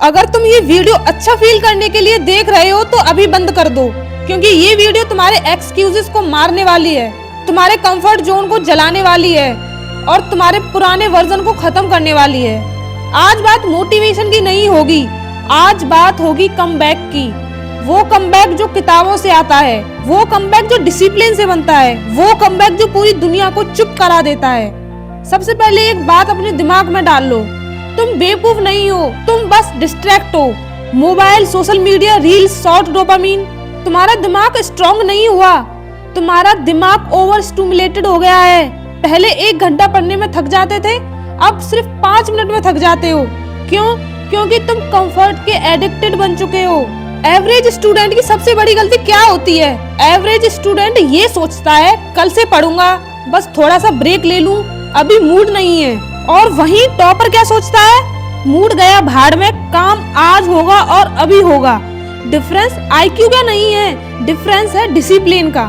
अगर तुम ये वीडियो अच्छा फील करने के लिए देख रहे हो तो अभी बंद कर दो, क्योंकि ये वीडियो तुम्हारे एक्सक्यूजेस को मारने वाली है, तुम्हारे कंफर्ट जोन को जलाने वाली है और तुम्हारे पुराने वर्जन को खत्म करने वाली है। आज बात मोटिवेशन की नहीं होगी, आज बात होगी कमबैक की। वो कमबैक जो किताबों से आता है, वो कमबैक जो डिसिप्लिन से बनता है, वो कमबैक जो पूरी दुनिया को चुप करा देता है। सबसे पहले एक बात अपने दिमाग में डाल लो, तुम बेवकूफ नहीं हो, तुम बस डिस्ट्रैक्ट हो। Mobile, social media, reels, short dopamine. तुम्हारा दिमाग स्ट्रॉन्ग नहीं हुआ, तुम्हारा दिमाग ओवर स्टिमुलेटेड हो गया है। पहले 1 घंटा पढ़ने में थक जाते थे, अब सिर्फ 5 मिनट में थक जाते हो। क्यों? क्योंकि तुम कंफर्ट के एडिक्टेड बन चुके हो। एवरेज स्टूडेंट की सबसे बड़ी गलती क्या होती है? एवरेज स्टूडेंट ये सोचता है कल से पढ़ूंगा, बस थोड़ा सा ब्रेक ले लूं, अभी मूड नहीं है। और वहीं टॉपर क्या सोचता है? मूड गया भाड़ में, काम आज होगा और अभी होगा। डिफरेंस आईक्यू का नहीं है, डिफरेंस है डिसिप्लिन का।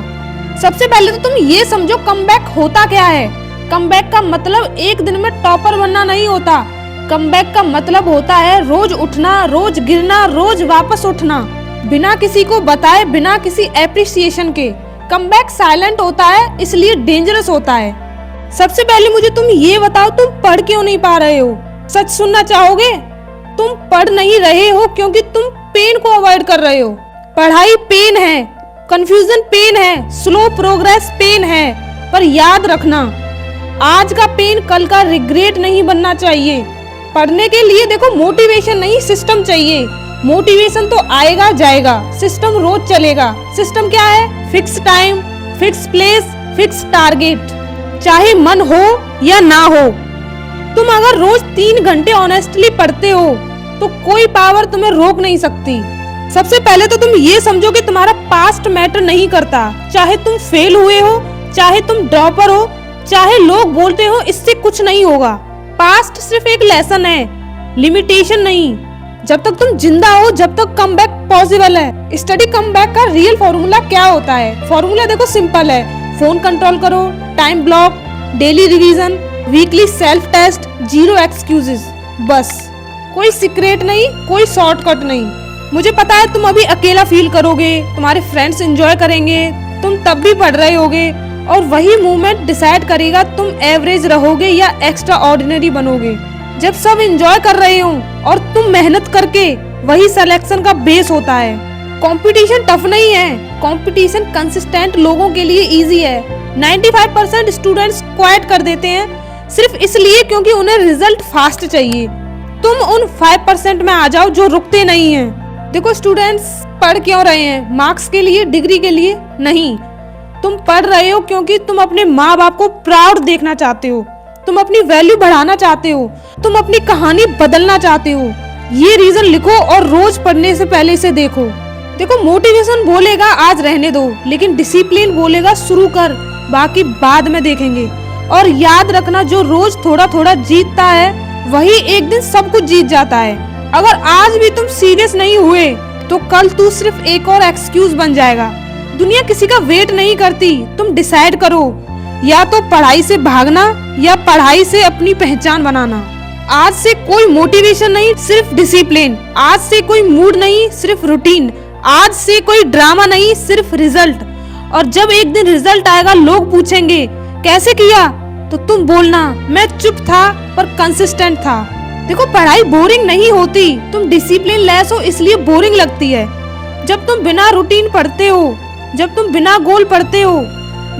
सबसे पहले तो तुम ये समझो कमबैक होता क्या है। कमबैक का मतलब एक दिन में टॉपर बनना नहीं होता। कमबैक का मतलब होता है रोज उठना, रोज गिरना, रोज वापस उठना, बिना किसी को बताए, बिना किसी एप्रिसिएशन के। कमबैक साइलेंट होता है, इसलिए डेंजरस होता है। सबसे पहले मुझे तुम ये बताओ, तुम पढ़ क्यों नहीं पा रहे हो? सच सुनना चाहोगे? तुम पढ़ नहीं रहे हो क्योंकि तुम पेन को अवॉइड कर रहे हो। पढ़ाई पेन है, कंफ्यूजन पेन है, स्लो प्रोग्रेस पेन है, पर याद रखना आज का पेन कल का रिग्रेट नहीं बनना चाहिए। पढ़ने के लिए देखो मोटिवेशन नहीं, सिस्टम चाहिए। मोटिवेशन तो आएगा जाएगा, सिस्टम रोज चलेगा। सिस्टम क्या है? Fix time, fix place, fix target, चाहे मन हो या ना हो। तुम अगर रोज 3 घंटे ऑनेस्टली पढ़ते हो तो कोई पावर तुम्हें रोक नहीं सकती। सबसे पहले तो तुम ये समझो कि तुम्हारा पास्ट मैटर नहीं करता। चाहे तुम फेल हुए हो, चाहे तुम ड्रॉपर हो, चाहे लोग बोलते हो इससे कुछ नहीं होगा। पास्ट सिर्फ एक लेसन है, लिमिटेशन नहीं। जब तक तुम जिंदा हो, जब तक कमबैक पॉसिबल है। स्टडी कमबैक का रियल फॉर्मूला क्या होता है? फॉर्मूला देखो सिंपल है, फोन कंट्रोल करो, time block, daily revision, weekly self test, 0 excuses. बस, कोई सीक्रेट नहीं, कोई शॉर्टकट नहीं। मुझे पता है तुम अभी अकेला फील करोगे, तुम्हारे फ्रेंड्स एंजॉय करेंगे, तुम तब भी पढ़ रहे होगे, और वही मूवमेंट डिसाइड करेगा तुम एवरेज रहोगे या एक्स्ट्रा ऑर्डिनरी बनोगे। जब सब एंजॉय कर रहे हो और तुम मेहनत करके, वही सिलेक्शन का बेस होता है। कंपटीशन टफ नहीं है, कंपटीशन कंसिस्टेंट लोगों के लिए इजी है। 95% स्टूडेंट्स क्विट कर देते हैं सिर्फ इसलिए क्योंकि उन्हें रिजल्ट फास्ट चाहिए। तुम उन 5% में आ जाओ जो रुकते नहीं हैं। देखो स्टूडेंट्स पढ़ क्यों रहे हैं? मार्क्स के लिए, डिग्री के लिए नहीं। तुम पढ़ रहे हो क्योंकि तुम अपने माँ बाप को प्राउड देखना चाहते हो, तुम अपनी वैल्यू बढ़ाना चाहते हो, तुम अपनी कहानी बदलना चाहते हो। ये रीजन लिखो और रोज पढ़ने से पहले इसे देखो। देखो मोटिवेशन बोलेगा आज रहने दो, लेकिन डिसिप्लिन बोलेगा शुरू कर, बाकी बाद में देखेंगे। और याद रखना, जो रोज थोड़ा थोड़ा जीतता है वही एक दिन सब कुछ जीत जाता है। अगर आज भी तुम सीरियस नहीं हुए तो कल तू सिर्फ एक और एक्सक्यूज बन जाएगा। दुनिया किसी का वेट नहीं करती, तुम डिसाइड करो, या तो पढ़ाई से भागना या पढ़ाई से अपनी पहचान बनाना। आज से कोई मोटिवेशन नहीं, सिर्फ डिसिप्लिन। आज से कोई मूड नहीं, सिर्फ रूटीन। आज से कोई ड्रामा नहीं, सिर्फ रिजल्ट। और जब एक दिन रिजल्ट आएगा, लोग पूछेंगे कैसे किया, तो तुम बोलना मैं चुप था पर कंसिस्टेंट था। देखो पढ़ाई बोरिंग नहीं होती, तुम डिसिप्लिन लेस हो इसलिए बोरिंग लगती है। जब तुम बिना रूटीन पढ़ते हो, जब तुम बिना गोल पढ़ते हो,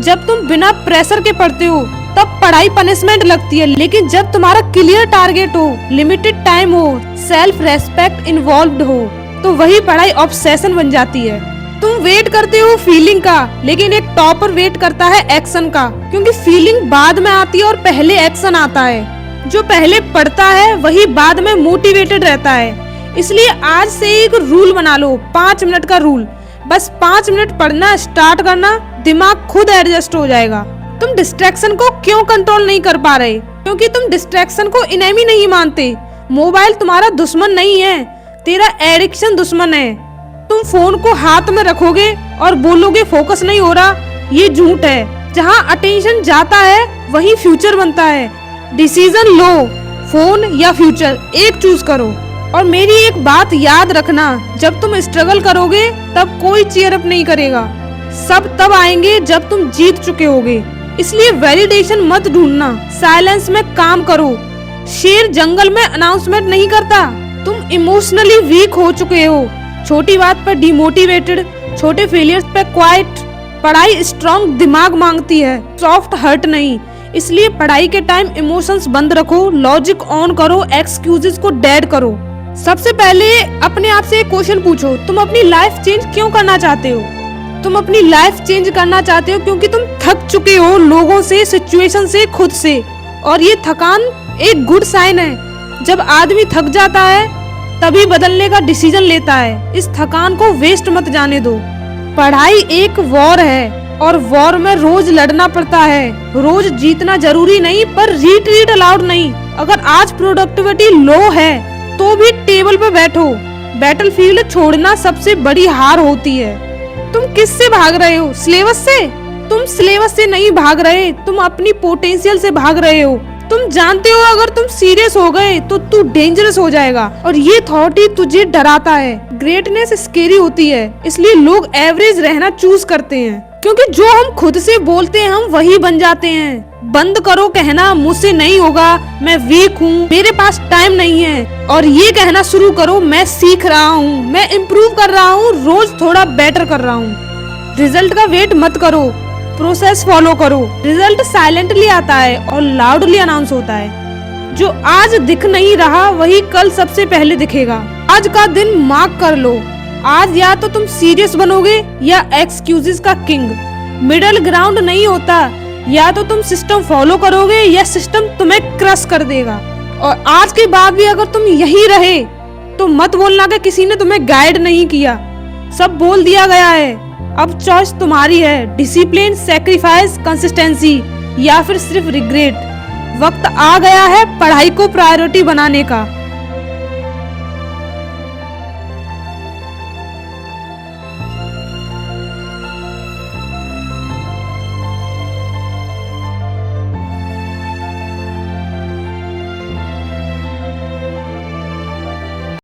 जब तुम बिना प्रेशर के पढ़ते हो, तब पढ़ाई पनिशमेंट लगती है। लेकिन जब तुम्हारा क्लियर टारगेट हो, लिमिटेड टाइम हो, सेल्फ रेस्पेक्ट इन्वॉल्व्ड हो, तो वही पढ़ाई ऑब्सेशन बन जाती है। तुम वेट करते हो फीलिंग का, लेकिन एक टॉपर वेट करता है एक्शन का, क्योंकि फीलिंग बाद में आती है और पहले एक्शन आता है। जो पहले पढ़ता है वही बाद में मोटिवेटेड रहता है। इसलिए आज से एक रूल बना लो, 5 मिनट का रूल। बस 5 मिनट पढ़ना स्टार्ट करना, दिमाग खुद एडजस्ट हो जाएगा। तुम डिस्ट्रैक्शन को क्यों कंट्रोल नहीं कर पा रहे? क्योंकि तुम डिस्ट्रैक्शन को इनेमी नहीं मानते। मोबाइल तुम्हारा दुश्मन नहीं है, तेरा एडिक्शन दुश्मन है। तुम फोन को हाथ में रखोगे और बोलोगे फोकस नहीं हो रहा, ये झूठ है। जहाँ अटेंशन जाता है वही फ्यूचर बनता है। डिसीजन लो, फोन या फ्यूचर, एक चूज करो। और मेरी एक बात याद रखना, जब तुम स्ट्रगल करोगे तब कोई चीयर अप नहीं करेगा, सब तब आएंगे जब तुम जीत चुके होगे। इसलिए वैलिडेशन मत ढूंढना, साइलेंस में काम करो। शेर जंगल में अनाउंसमेंट नहीं करता। तुम इमोशनली वीक हो चुके हो, छोटी बात पर डिमोटिवेटेड, छोटे फेलियर्स पे क्वाइट। पढ़ाई स्ट्रॉन्ग दिमाग मांगती है, सॉफ्ट हर्ट नहीं। इसलिए पढ़ाई के टाइम इमोशंस बंद रखो, लॉजिक ऑन करो, एक्सक्यूजेस को डेड करो। सबसे पहले अपने आप से एक क्वेश्चन पूछो, तुम अपनी लाइफ चेंज क्यों करना चाहते हो? तुम अपनी लाइफ चेंज करना चाहते हो क्योंकि तुम थक चुके हो लोगों से, सिचुएशन से, खुद से। और ये थकान एक गुड साइन है। जब आदमी थक जाता है तभी बदलने का डिसीजन लेता है। इस थकान को वेस्ट मत जाने दो। पढ़ाई एक वॉर है और वॉर में रोज लड़ना पड़ता है। रोज जीतना जरूरी नहीं, पर रिट्रीट अलाउड नहीं। अगर आज प्रोडक्टिविटी लो है तो भी टेबल पे बैठो। बैटलफील्ड छोड़ना सबसे बड़ी हार होती है। तुम किससे भाग रहे हो? सिलेबस से? तुम सिलेबस से नहीं भाग रहे, तुम अपनी पोटेंशियल से भाग रहे हो। तुम जानते हो अगर तुम सीरियस हो गए तो तू डेंजरस हो जाएगा, और ये थॉट ही तुझे डराता है। ग्रेटनेस स्केरी होती है, इसलिए लोग एवरेज रहना चूज करते हैं, क्योंकि जो हम खुद से बोलते हैं हम वही बन जाते हैं। बंद करो कहना मुझसे नहीं होगा, मैं वीक हूँ, मेरे पास टाइम नहीं है, और ये कहना शुरू करो मैं सीख रहा हूँ, मैं इम्प्रूव कर रहा हूँ, रोज थोड़ा बेटर कर रहा हूँ। रिजल्ट का वेट मत करो, प्रोसेस फॉलो करो। रिजल्ट साइलेंटली आता है और लाउडली अनाउंस होता है। जो आज दिख नहीं रहा वही कल सबसे पहले दिखेगा। आज का दिन मार्क कर लो। आज या तो तुम सीरियस बनोगे या एक्सक्यूजेस का किंग। मिडल ग्राउंड नहीं होता, या तो तुम सिस्टम फॉलो करोगे या सिस्टम तुम्हें क्रश कर देगा। और आज के बाद भी अगर तुम यही रहे तो मत बोलना कि किसी ने तुम्हें गाइड नहीं किया, सब बोल दिया गया है। अब चॉइस तुम्हारी है, डिसिप्लिन, सैक्रिफाइस, कंसिस्टेंसी या फिर सिर्फ रिग्रेट। वक्त आ गया है पढ़ाई को प्रायोरिटी बनाने का।